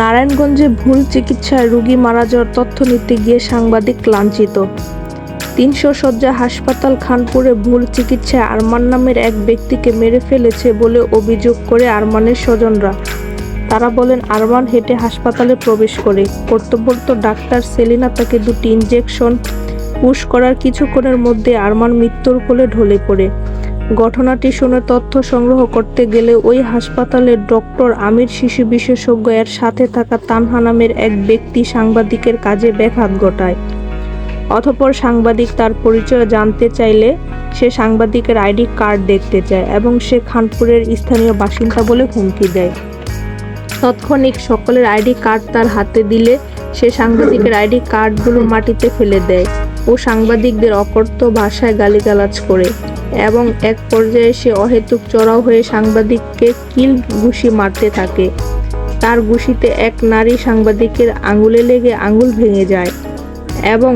নারায়ণগঞ্জে ভুল চিকিৎসায় রোগী মারা যাওয়ার তথ্য নিতে গিয়ে সাংবাদিক লাঞ্ছিত। ৩০০ শয্যা হাসপাতাল খানপুরে ভুল চিকিৎসায় আরমান নামের এক ব্যক্তিকে মেরে ফেলেছে বলে অভিযোগ করে আরমানের স্বজনরা। তারা বলেন, আরমান হেঁটে হাসপাতালে প্রবেশ করে কর্তব্যরত ডাক্তার সেলিনা তাকে 2টি ইনজেকশন পুশ করার কিছুক্ষণের মধ্যে আরমান মৃত্যুর কোলে ঢলে পড়ে। ঘটনাটি শুনে তথ্য সংগ্রহ করতে গেলে ওই হাসপাতালের ডক্টর আমির, শিশু বিশেষজ্ঞ এর সাথে থাকা তানহা নামের এক ব্যক্তি সাংবাদিকের কাজে ব্যাঘাত ঘটায়। অতঃপর সাংবাদিক তার পরিচয় জানতে চাইলে সে সাংবাদিকের আইডি কার্ড দেখতে চায় এবং সে খানপুরের স্থানীয় বাসিন্দা বলে হুমকি দেয়। তৎক্ষণিক সকলের আইডি কার্ড তার হাতে দিলে সে সাংবাদিকের আইডি কার্ডগুলো মাটিতে ফেলে দেয় ও সাংবাদিকদের অকথ্য ভাষায় গালিগালাজ করে এবং এক পর্যায়ে সে অহেতুক চড়াও হয়ে সাংবাদিককে কিল ঘুষি মারতে থাকে। তার ঘুষিতে এক নারী সাংবাদিকের আঙুলে লেগে আঙুল ভেঙে যায় এবং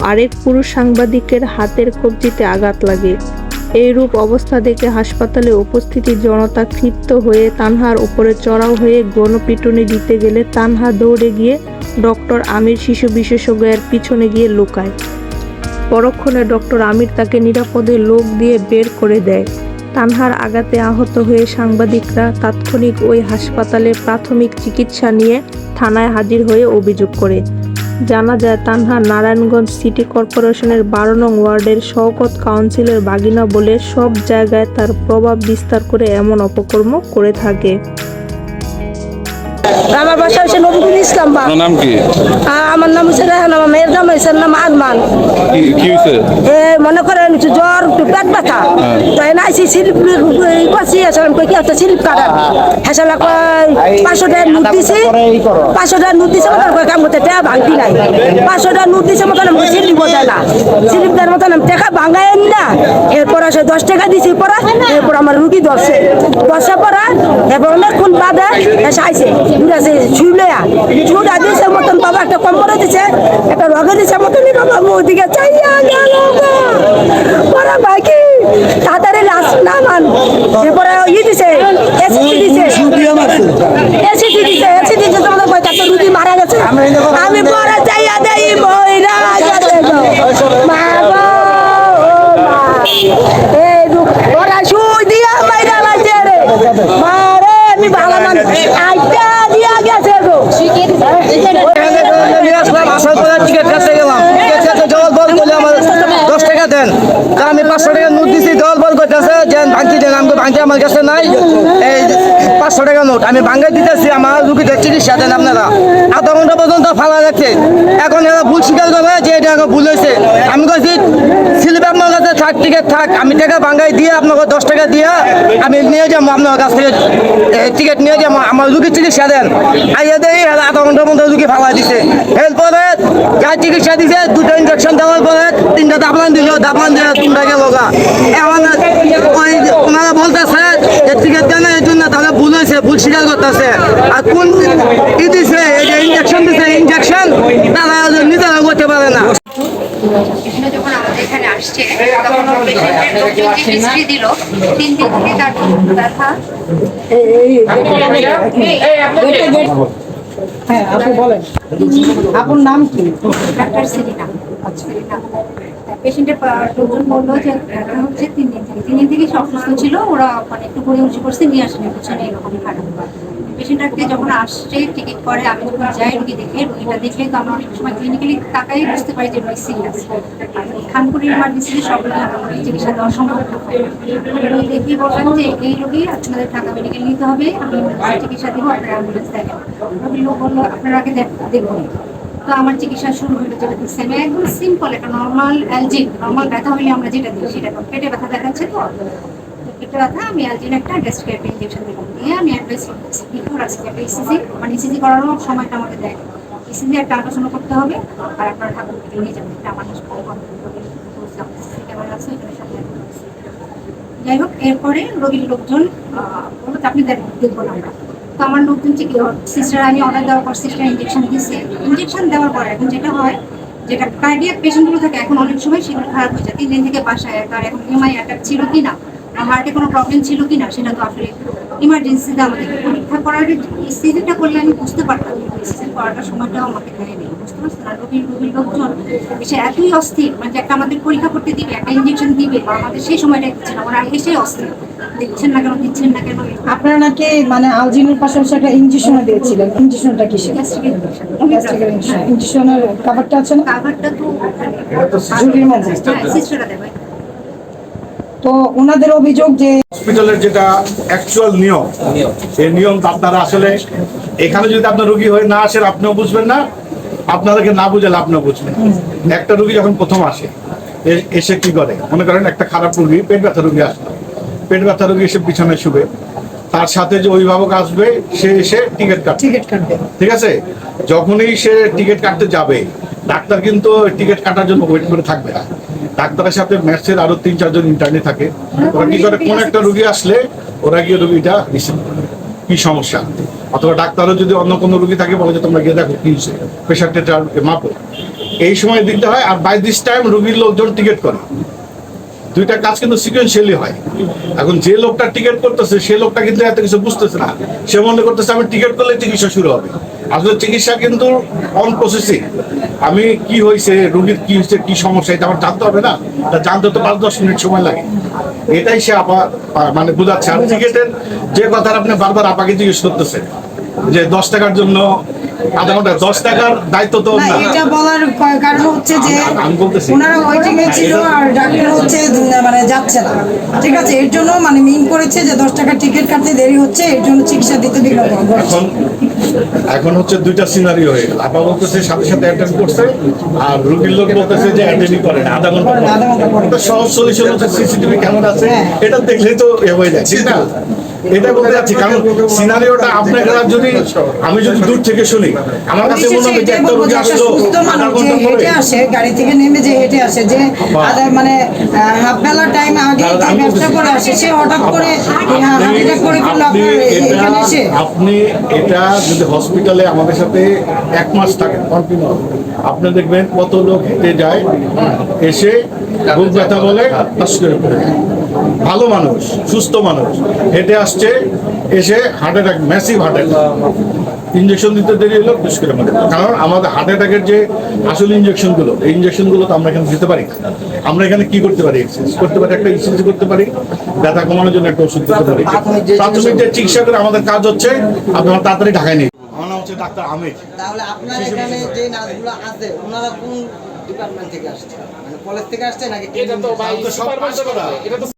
আরেক পুরুষ সাংবাদিকের হাতের কবজিতে আঘাত লাগে। এইরূপ অবস্থা দেখে হাসপাতালে উপস্থিত জনতা ক্ষিপ্ত হয়ে তানহার উপরে চড়াও হয়ে গণপিটুনি দিতে গেলে তানহা দৌড়ে গিয়ে ডক্টর আমির, শিশু বিশেষজ্ঞ এর পিছনে গিয়ে লুকায়। পরক্ষণে ডক্টর আমির তাকে নিরাপদে লোক দিয়ে বের করে দেয়। তানহার আঘাতে আহত হয়ে সাংবাদিকরা তাৎক্ষণিক ওই হাসপাতালে প্রাথমিক চিকিৎসা নিয়ে থানায় হাজির হয়ে অভিযোগ করে। জানা যায়, তানহা নারায়ণগঞ্জ সিটি কর্পোরেশনের 12 নং ওয়ার্ডের শওকত কাউন্সিলের বাগিনা বলে সব জায়গায় তার প্রভাব বিস্তার করে এমন অপকর্ম করে থাকে। আমার বাসা হচ্ছে নবীন ইসলাম। নাম কি? আমার নাম হচ্ছে রেহানা, আমার মেয়ের নাম হচ্ছে নাম আরমান। কি হয়েছে? মনে করেন জ্বর, পেট ব্যথা, তাই না স্লিপ করছি, কি হচ্ছে স্লিপ কাটার হেসালা কয় 500 টাকা নোট দিছি, 500 টাকা নোট দিছে মতন কয় কাম করতে টাকা ভাঙতি নাই, 500 টাকা নোট দিছে মতন আমাকে স্লিপ বোঝায় না, স্লিপ দেওয়ার মতন টাকা ভাঙায় না। এরপর আসে 10 টাকা দিছি পড়া, এরপর আমার রুগী ধরছে পড়া এবং অনেকক্ষণ বাদে এসে আইছে ছুইলেয়া ছুটা দিছে মতন বাবা একটা কম্বলে দিছে, একটা রগে দিছে মতনই বাবা ওদিকে চাইয়া গেল পরে বাকি তাড়াতাড়ি লাশ না মান এরপরে দিছে এসিডি দিছে তোমাদের কয়টা তো রুগী মারা গেছে। আমি পরে চাইয়া দেই মইরা গেছে মা গো এই ওরা সুই দিয়া মাইরা লাগছে রে মারে, আমি ভালো মানুষ আইটা দিয়া গেছে গো। আমি 500 টাকা নোট দিছি, দল বল করতেছে যে ভাঙতি দেন, আমাকে ভাঙতি আমার কাছে নাই, এই 500 টাকা নোট আমি ভাঙাই দিতেছি, আমার রুগীদের চিকিৎসা দেন আপনারা। আধা ঘন্টা পর্যন্ত ফালা যাচ্ছে। এখন এরা ভুল স্বীকার করে যে এটা ভুল হয়েছে। আমি বলছি স্লিপ আপনার কাছে থাক, টিকিট থাক, আমি টাকা ভাঙাই দিয়ে আপনাকে 10 টাকা দিয়ে আমি নিয়ে যাবো আপনার কাছ থেকে টিকিট নিয়ে যাবো, আমার রুগীর চিকিৎসা দেন। আইয়া দেয় আধা ঘন্টার মধ্যে রুগী ফালা দিছে। এরপরে যাই চিকিৎসা দিছে, 2টা ইঞ্জেকশন দেওয়ার পরে 3টা দাবলান দিল, দাবলান দিয়ে তোমরা গেল গা। এখন ওই ওনারা বলতেছে যে টিকিট দেন, এই জন্য তাহলে ভুল হয়েছে, ভুল স্বীকার করতেছে। আর কোন কি দিছে, এই যে ইঞ্জেকশন দিছে, ইঞ্জেকশন তারা নিজেরা করতে পারে না। যখন আমাদের এখানে আসছে তখন পেশেন্টের হিস্ট্রি দিল 3 দিন থেকে তার ব্যথা। হ্যাঁ, আপনি বলেন আপনার নাম কি? ডাক্তার সেলিনা। আচ্ছা, পেশেন্টের লোকজন বললো যে ব্যথা হচ্ছে 3 দিন থেকে অসুস্থ ছিল, ওরা মানে একটু পরিমর্শ করছে, নিয়ে আসলে বুঝছে না এরকম খারাপ। পেশেন্টটাকে যখন আসছে টিকিট করে, আমি যখন যাই রুগী দেখে, রুগীটা দেখলে তো আমরা অনেক সময় ক্লিনিক্যালি তাকাই বুঝতে পারি যে রুগী সিরিয়াস। আর খানপুরের ইমার্জেন্সিতে সব চিকিৎসা দেওয়া সম্ভব নয়। দেখি বললাম যে এই রুগী আপনাদের ঢাকা মেডিকেল নিতে হবে, আমি চিকিৎসা দেবো, আপনারা অ্যাম্বুলেন্স দেখেন। রুগীর লোক বললো আপনারা আগে দেখুন। তো আমার চিকিৎসা শুরু হলো, যেটা দিচ্ছে আমি একদম সিম্পল একটা নর্মাল অ্যালজিন, নর্মাল ব্যথা হলে আমরা যেটা দিই সেটা পেটে ব্যথা দেখাচ্ছে, তো পেটে ব্যথা আমি অ্যালজিন একটা গ্যাস্ট্রিক ইনজেকশন দিলাম, দিয়ে আমি অ্যাডভাইস করতেছি ইসিজি, মানে ইসিজি করারও সময়টা আমাকে দেয়। ইসিজি একটা আলোচনা করতে হবে, আর আপনারা ঠাকুর নিয়ে যাবেন, এটা আমার ক্যামেরা আছে ওইখানে সাথে। যাই হোক, এরপরে রোগীর লোকজন বললো আপনি দেখবো না আমরা। তো আমার লোকজন সিস্টার, আমি অর্ডার দেওয়ার পর সিস্টার ইঞ্জেকশন দিচ্ছে। ইঞ্জেকশন দেওয়ার পর এখন যেটা হয়, যেটা কার্ডিয়াক পেশেন্টগুলো থাকে এখন অনেক সময় সেগুলো খারাপ হয়ে যায়। 3 দিন থেকে বাসায়, আর এখন এমআই অ্যাটাক ছিল কি না হার্টে কোনো প্রবলেম ছিল কি না সেটা তো আসলে ইমার্জেন্সিতে আমাদের পরীক্ষা করার ইসিজিটা করলে আমি বুঝতে পারতাম, ইসিজি করাটার সময়টাও আমাকে দেয়নি, বুঝতে পারছেন? আর রোগীর লোকজন এসে এতই অস্থির, মানে যে একটা আমাদের পরীক্ষা করতে দিবে, একটা ইঞ্জেকশন দিবে, আমাদের সেই সময়টা দিচ্ছে না, ওরা এসে অস্থির, দিচ্ছেন না কেন, দিচ্ছেন না কেন। আপনারা নাকি মানে আলজিনের পাশাপাশি একটা ইঞ্জেকশন দিয়েছিলেন, ইঞ্জেকশনটা কিসের? ইঞ্জেকশনের কাভারটা আছে না? কাভারটা তো ঝুলির মধ্যে। সিস্টাররা দেবে। তো ওনাদের অভিযোগ যে হসপিটালের যেটা অ্যাকচুয়াল নিয়ম, এই নিয়ম আপনারা আসলে এখানে যদি আপনার রোগী হয়ে না আসেন আপনিও বুঝবেন না, আপনাদেরকে না বুঝালে আপনিও বুঝবেন। একটা রোগী যখন প্রথম আসে এসে কি করে, মনে করেন একটা খারাপ রোগী, পেট ব্যথা রোগী আসলো, পেট ব্যথা রোগী এসে বিছানায় শুবে, তার সাথে যে অভিভাবক আসবে সে এসে টিকিট কাটবে, ঠিক আছে? যখনই সে টিকিট কাটতে যাবে ডাক্তার কিন্তু টিকিট কাটার জন্য ওয়েট করে থাকবে না, ডাক্তারের সাথে ম্যাচের আরো 3-4 জন ইন্টার্নি থাকে, ওরা কি করে, কোন একটা রোগী আসলে ওরা গিয়ে রোগীটা রিসিভ করে কি সমস্যা, অথবা ডাক্তারও যদি অন্য কোনো রোগী থাকে বলে যে তোমরা গিয়ে দেখো কি হচ্ছে, প্রেশার টেশার মাপো, এই সময় দিতে হয়। আর বাই দিস টাইম রোগীর লোকজন টিকিট করে, দুইটা কাজ কিন্তু সিকোয়েন্সিয়ালি হয়। এখন যে লোকটা টিকিট করতেছে সে লোকটা কিন্তু এত কিছু বুঝতেছে না, সে মনে করতেছে আমি টিকিট করলে চিকিৎসা শুরু হবে। আসলে চিকিৎসা কিন্তু অন প্রসেসিং, আমি কি হয়েছে, রোগীর কি হয়েছে, কি সমস্যা, এটা আমার জানতে হবে না, তা জানতে তো 5-10 মিনিট সময় লাগে, এটাই সে আপা মানে বোঝাচ্ছে। আর টিকিটের যে কথাটা আপনি বারবার আপাকে জিজ্ঞেস করতেছেন যে 10 টাকার জন্য আধা ঘন্টা, 10 টাকার দায়িত্ব তো না, না। এটা বলার কারণ হচ্ছে যে আমি বলতেছি ওনারা ওয়েটিং এ ছিল আর ডাক্তার হচ্ছে মানে যাচ্ছে না, ঠিক আছে? এর জন্য মানে মিন করেছে যে 10 টাকা টিকিট কাটতে দেরি হচ্ছে, এর জন্য চিকিৎসা দিতে বিলম্ব ঘটছে। এখন হচ্ছে দুইটা সিনারি হয়ে গেল, আপা বলতেছে সাথে সাথে অ্যাটেন্ড করছে, আর রোগীর লোক বলতেছে যে অ্যাটেন্ডই করে না, আধা ঘন্টা পরে। একটা সহজ সলিউশন হচ্ছে সিসিটিভি ক্যামেরা আছে, এটা দেখলেই তো হয়ে যায়, ঠিক না? এটা বলতে যাচ্ছি, কারণ সিনারিওটা আপনার যদি আমি যদি দূর থেকে শুনি, আমার কাছে মনে হবে যে একটা রোগী আসলো আধা ঘন্টা পরে, হেঁটে আসে, গাড়ি থেকে নেমে যে হেঁটে আসে, যে মানে হাফ বেলা টাইম আগে যে ব্যবসা করে আসে, সে হঠাৎ করে হাতিটা করে ফেললো আপনার এখানে এসে। আপনি এটা যদি হসপিটালে আমাদের সাথে 1 মাস থাকেন কন্টিনিউ, আপনি দেখবেন কত লোক হেঁটে যায়, এসে বুক ব্যথা বলে টাস করে পড়ে যায়। ভালো মানুষ, সুস্থ মানুষ হেঁটে আসছে, এসে heart attack, massive heart attack, injection দিতে দেরি হলো দুষ্করে মনে, কারণ আমাদের হার্ট অ্যাটাকের যে আসলে ইঞ্জেকশনগুলো, এই ইঞ্জেকশনগুলো তো আমরা এখানে দিতে পারি না। আমরা এখানে কি করতে পারি, এক্সারসাইজ করতে পারি, একটা ইসিজি করতে পারি, ব্যথা কমানোর জন্য একটা ওষুধ দিতে পারি। প্রাথমিক যে চিকিৎসা করে আমাদের কাজ হচ্ছে আপনারা তাড়াতাড়ি ঢাকায় নিয়ে। আমার নাম হচ্ছে ডাক্তার আহমেদ। তাহলে আপনার এখানে যে নার্সগুলো আছে ওনারা কোন ডিপার্টমেন্ট থেকে আসছে, মানে কলেজ থেকে আসছে নাকি? সব পাস করা।